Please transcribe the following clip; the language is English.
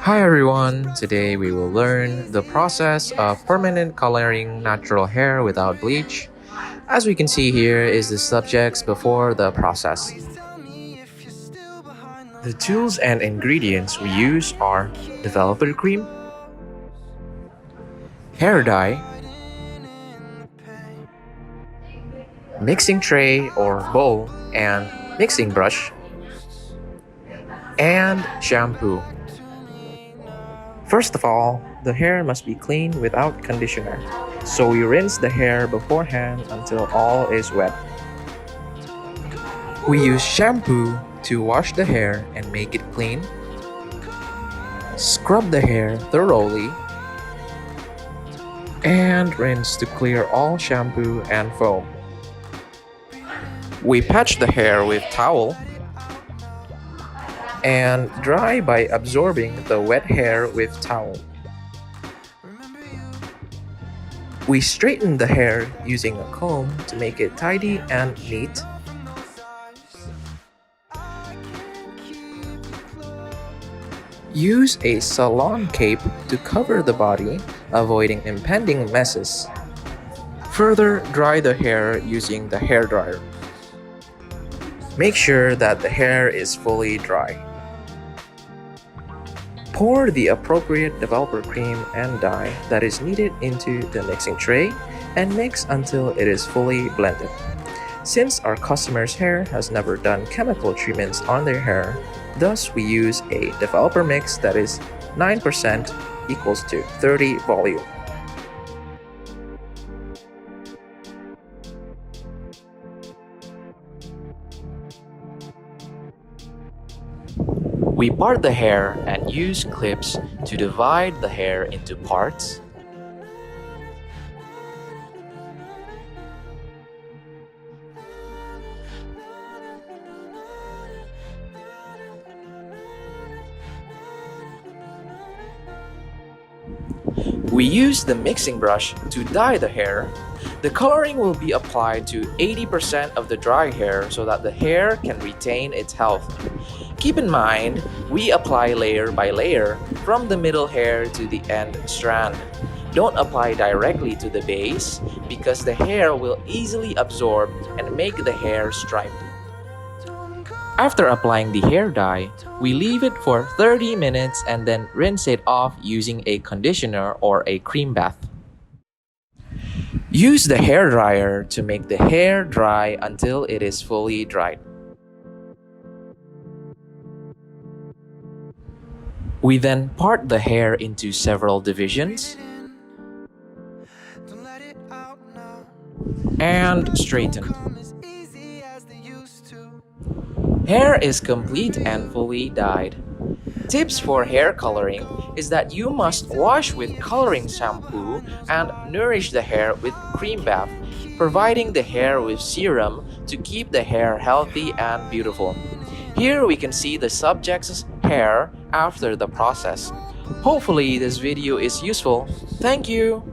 Hi everyone, today we will learn the process of permanent coloring natural hair without bleach. As we can see here is the subjects before the process. The tools and ingredients we use are developer cream, hair dye, mixing tray or bowl and mixing brush, and shampoo. First of all, the hair must be clean without conditioner, so we rinse the hair beforehand until all is wet. We use shampoo to wash the hair and make it clean. Scrub the hair thoroughly and rinse to clear all shampoo and foam. We patch the hair with towel and dry by absorbing the wet hair with towel. We straighten the hair using a comb to make it tidy and neat. Use a salon cape to cover the body, avoiding impending messes. Further, dry the hair using the hairdryer. Make sure that the hair is fully dry. Pour the appropriate developer cream and dye that is needed into the mixing tray and mix until it is fully blended. Since our customer's hair has never done chemical treatments on their hair, thus we use a developer mix that is 9% equals to 30 volume. We part the hair and use clips to divide the hair into parts. We use the mixing brush to dye the hair. The coloring will be applied to 80% of the dry hair so that the hair can retain its health. Keep in mind, we apply layer by layer from the middle hair to the end strand. Don't apply directly to the base because the hair will easily absorb and make the hair striped. After applying the hair dye, we leave it for 30 minutes and then rinse it off using a conditioner or a cream bath. Use the hair dryer to make the hair dry until it is fully dried. We then part the hair into several divisions and straighten. Hair is complete and fully dyed. Tips for hair coloring is that you must wash with coloring shampoo and nourish the hair with cream bath, providing the hair with serum to keep the hair healthy and beautiful. Here we can see the subject's hair after the process. Hopefully this video is useful. Thank you!